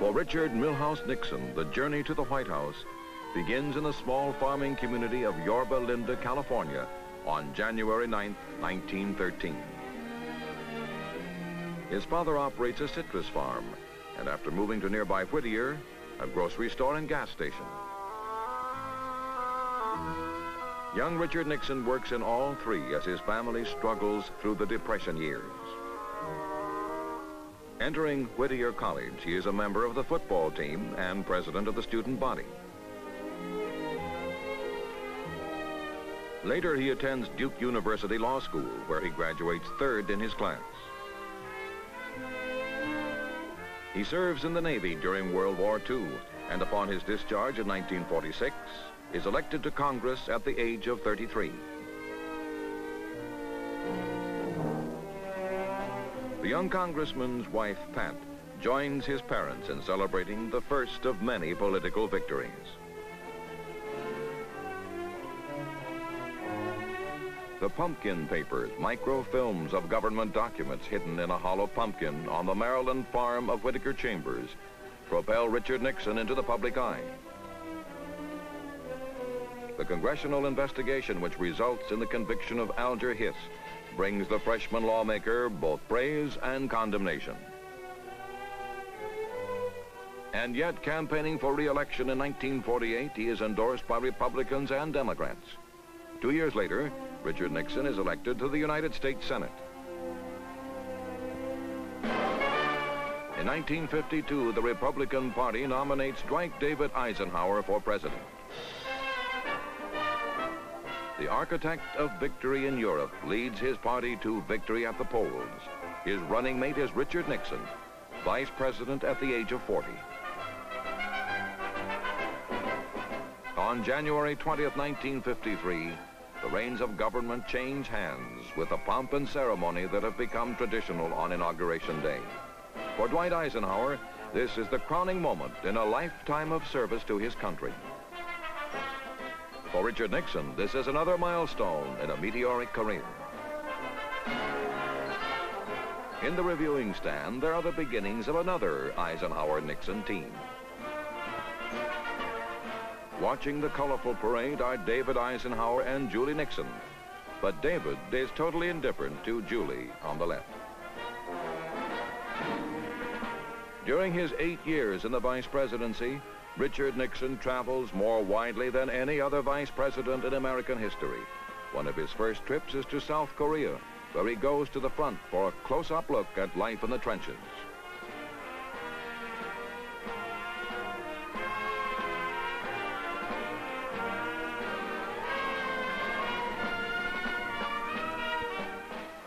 For Richard Milhouse Nixon, the journey to the White House begins in the small farming community of Yorba Linda, California, on January 9, 1913. His father operates a citrus farm, and after moving to nearby Whittier, a grocery store and gas station. Young Richard Nixon works in all three as his family struggles through the Depression years. Entering Whittier College, he is a member of the football team and president of the student body. Later, he attends Duke University Law School, where he graduates third in his class. He serves in the Navy during World War II, and upon his discharge in 1946, is elected to Congress at the age of 33. The young congressman's wife, Pat, joins his parents in celebrating the first of many political victories. The pumpkin papers, microfilms of government documents hidden in a hollow pumpkin on the Maryland farm of Whittaker Chambers, propel Richard Nixon into the public eye. The congressional investigation which results in the conviction of Alger Hiss brings the freshman lawmaker both praise and condemnation. And yet, campaigning for re-election in 1948, he is endorsed by Republicans and Democrats. 2 years later, Richard Nixon is elected to the United States Senate. In 1952, the Republican Party nominates Dwight David Eisenhower for president. The architect of victory in Europe leads his party to victory at the polls. His running mate is Richard Nixon, vice president at the age of 40. On January 20th, 1953, the reins of government change hands with a pomp and ceremony that have become traditional on Inauguration Day. For Dwight Eisenhower, this is the crowning moment in a lifetime of service to his country. For Richard Nixon, this is another milestone in a meteoric career. In the reviewing stand, there are the beginnings of another Eisenhower-Nixon team. Watching the colorful parade are David Eisenhower and Julie Nixon. But David is totally indifferent to Julie on the left. During his 8 years in the vice presidency, Richard Nixon travels more widely than any other vice president in American history. One of his first trips is to South Korea, where he goes to the front for a close-up look at life in the trenches.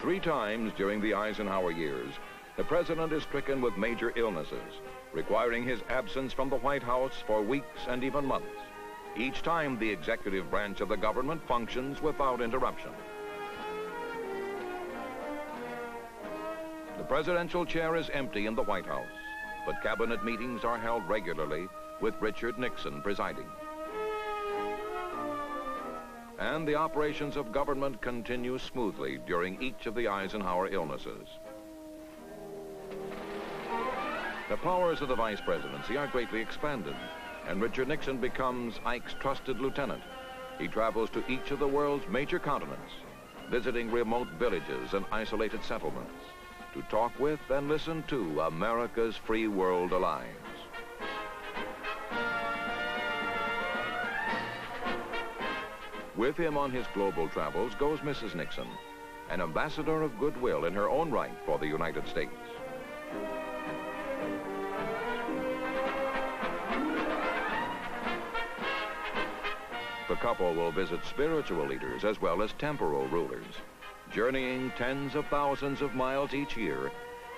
Three times during the Eisenhower years, the president is stricken with major illnesses, requiring his absence from the White House for weeks and even months. Each time, the executive branch of the government functions without interruption. The presidential chair is empty in the White House, but cabinet meetings are held regularly with Richard Nixon presiding. And the operations of government continue smoothly during each of the Eisenhower illnesses. The powers of the vice presidency are greatly expanded, and Richard Nixon becomes Ike's trusted lieutenant. He travels to each of the world's major continents, visiting remote villages and isolated settlements, to talk with and listen to America's free world allies. With him on his global travels goes Mrs. Nixon, an ambassador of goodwill in her own right for the United States. The couple will visit spiritual leaders as well as temporal rulers, journeying tens of thousands of miles each year,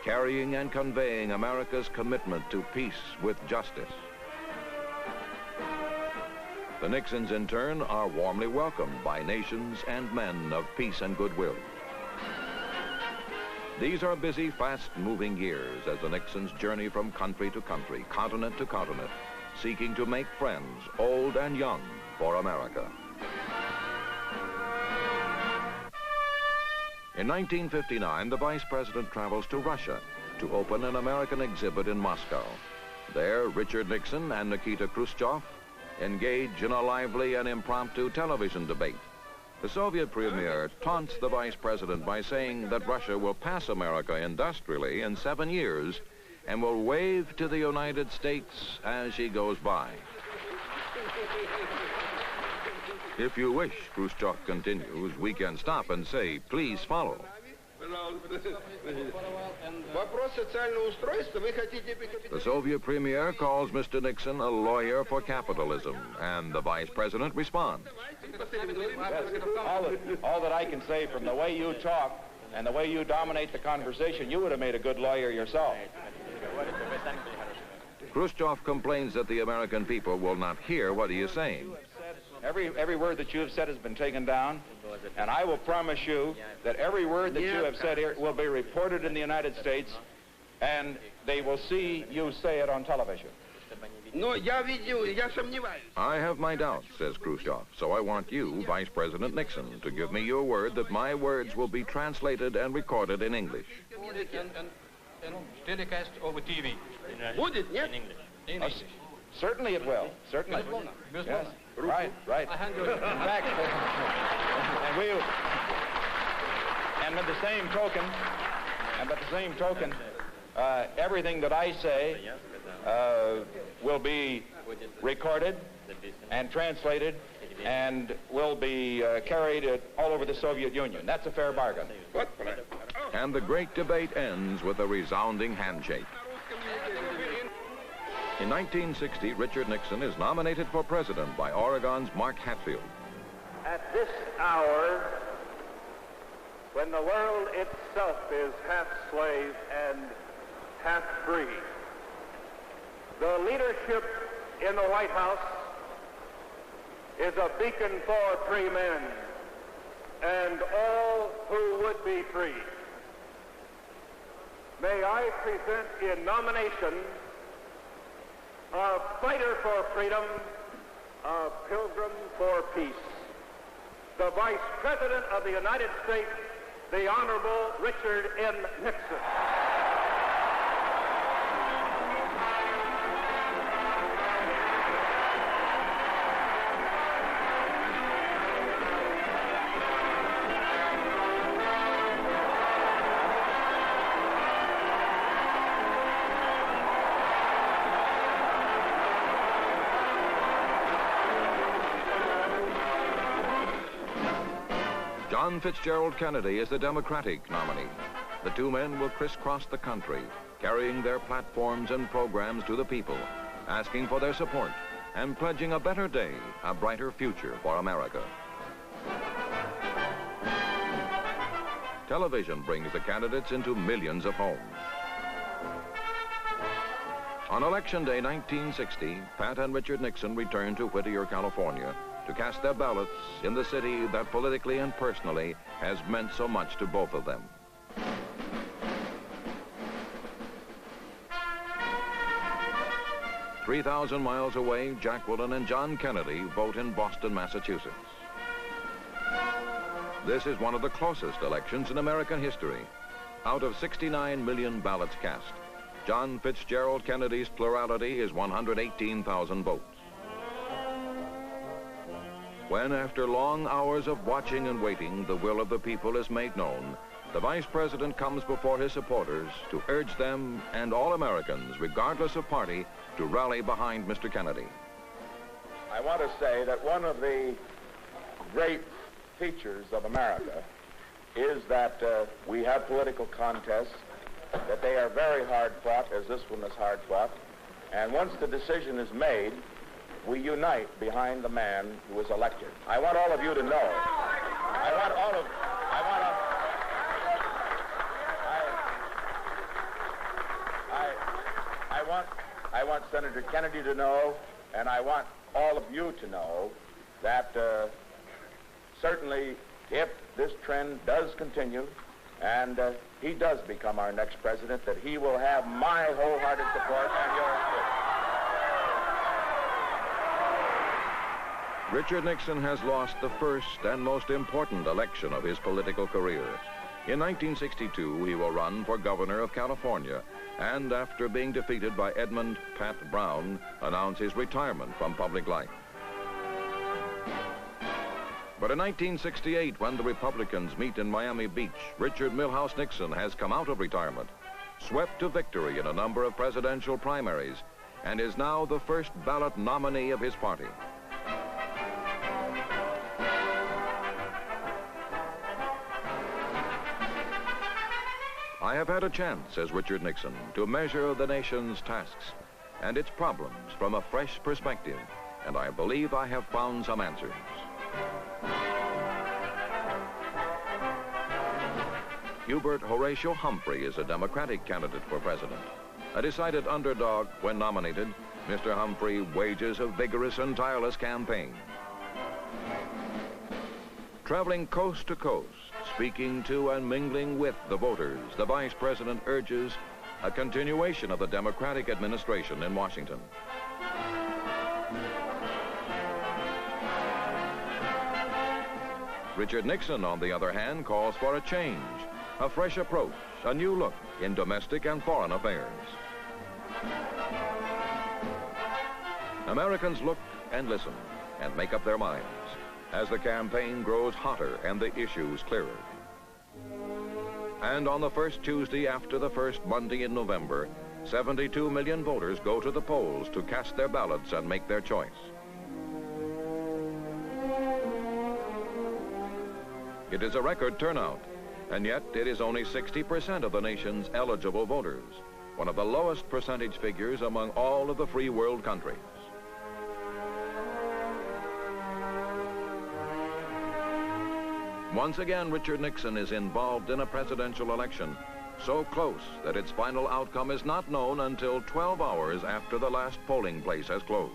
carrying and conveying America's commitment to peace with justice. The Nixons, in turn, are warmly welcomed by nations and men of peace and goodwill. These are busy, fast-moving years as the Nixons journey from country to country, continent to continent, seeking to make friends, old and young, for America. In 1959, the vice president travels to Russia to open an American exhibit in Moscow. There, Richard Nixon and Nikita Khrushchev engage in a lively and impromptu television debate. The Soviet premier taunts the vice president by saying that Russia will pass America industrially in 7 years and will wave to the United States as she goes by. If you wish, Khrushchev continues, we can stop and say, please follow. The Soviet premier calls Mr. Nixon a lawyer for capitalism, and the vice president responds. All that I can say, from the way you talk and the way you dominate the conversation, you would have made a good lawyer yourself. Khrushchev complains that the American people will not hear what he is saying. Every word that you have said has been taken down, and I will promise you that every word that you have said here will be reported in the United States, and they will see you say it on television. I have my doubts, says Khrushchev, so I want you, Vice President Nixon, to give me your word that my words will be translated and recorded in English. Telecast over TV. In English. Certainly it will. Certainly. Yes. Right. In fact, and at the same token, everything that I say will be recorded and translated and will be carried all over the Soviet Union. That's a fair bargain. And the great debate ends with a resounding handshake. In 1960, Richard Nixon is nominated for president by Oregon's Mark Hatfield. At this hour, when the world itself is half slave and half free, the leadership in the White House is a beacon for free men and all who would be free. May I present in nomination a fighter for freedom, a pilgrim for peace, the Vice President of the United States, the Honorable Richard N. Nixon. John Fitzgerald Kennedy is the Democratic nominee. The two men will crisscross the country, carrying their platforms and programs to the people, asking for their support and pledging a better day, a brighter future for America. Television brings the candidates into millions of homes. On Election Day 1960, Pat and Richard Nixon returned to Whittier, California, to cast their ballots in the city that politically and personally has meant so much to both of them. "3,000 miles away, Jacqueline and John Kennedy vote in Boston, Massachusetts. This is one of the closest elections in American history. Out of 69 million ballots cast, John Fitzgerald Kennedy's plurality is 118,000 votes. When, after long hours of watching and waiting, the will of the people is made known, the Vice President comes before his supporters to urge them and all Americans, regardless of party, to rally behind Mr. Kennedy. I want to say that one of the great features of America is that we have political contests, that they are very hard fought, as this one is hard fought, and once the decision is made, we unite behind the man who is elected. I want all of you to know. I want Senator Kennedy to know, and I want all of you to know that certainly if this trend does continue and he does become our next president, that he will have my wholehearted support and yours too. Richard Nixon has lost the first and most important election of his political career. In 1962, he will run for governor of California and after being defeated by Edmund "Pat" Brown, announced his retirement from public life. But in 1968, when the Republicans meet in Miami Beach, Richard Milhouse Nixon has come out of retirement, swept to victory in a number of presidential primaries, and is now the first ballot nominee of his party. I have had a chance, says Richard Nixon, to measure the nation's tasks and its problems from a fresh perspective, and I believe I have found some answers. Hubert Horatio Humphrey is a Democratic candidate for president. A decided underdog when nominated, Mr. Humphrey wages a vigorous and tireless campaign. Traveling coast to coast, speaking to and mingling with the voters, the vice president urges a continuation of the Democratic administration in Washington. Richard Nixon, on the other hand, calls for a change, a fresh approach, a new look in domestic and foreign affairs. Americans look and listen and make up their minds as the campaign grows hotter and the issues clearer. And on the first Tuesday after the first Monday in November, 72 million voters go to the polls to cast their ballots and make their choice. It is a record turnout, and yet it is only 60% of the nation's eligible voters, one of the lowest percentage figures among all of the free world countries. Once again, Richard Nixon is involved in a presidential election so close that its final outcome is not known until 12 hours after the last polling place has closed.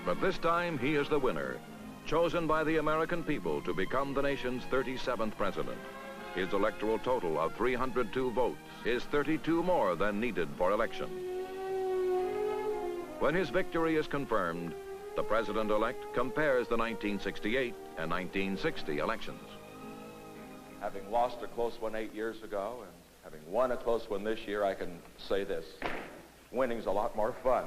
But this time, he is the winner, chosen by the American people to become the nation's 37th president. His electoral total of 302 votes is 32 more than needed for election. When his victory is confirmed, the president-elect compares the 1968 and 1960 elections. Having lost a close one 8 years ago and having won a close one this year, I can say this: winning's a lot more fun.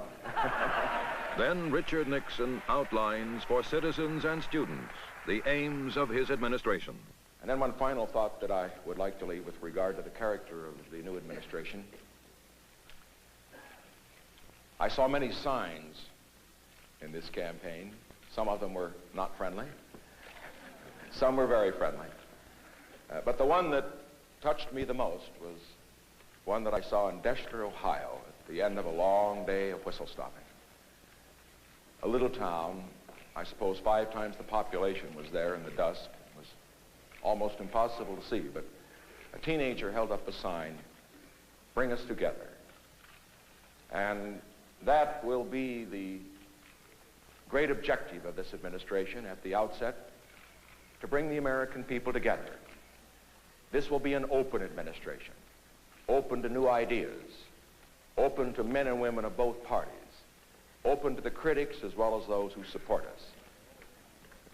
Then Richard Nixon outlines for citizens and students the aims of his administration. And then one final thought that I would like to leave with regard to the character of the new administration. I saw many signs in this campaign. Some of them were not friendly. Some were very friendly. But the one that touched me the most was one that I saw in Deshler, Ohio, at the end of a long day of whistle stopping. A little town, I suppose 5 times the population was there in the dusk. It was almost impossible to see, but a teenager held up a sign, "Bring us together." And that will be the great objective of this administration at the outset, to bring the American people together. This will be an open administration, open to new ideas, open to men and women of both parties, open to the critics as well as those who support us.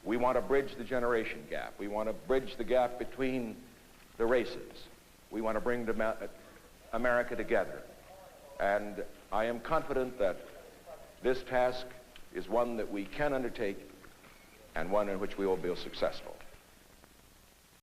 We want to bridge the generation gap. We want to bridge the gap between the races. We want to bring America together. And I am confident that this task is one that we can undertake and one in which we will be successful.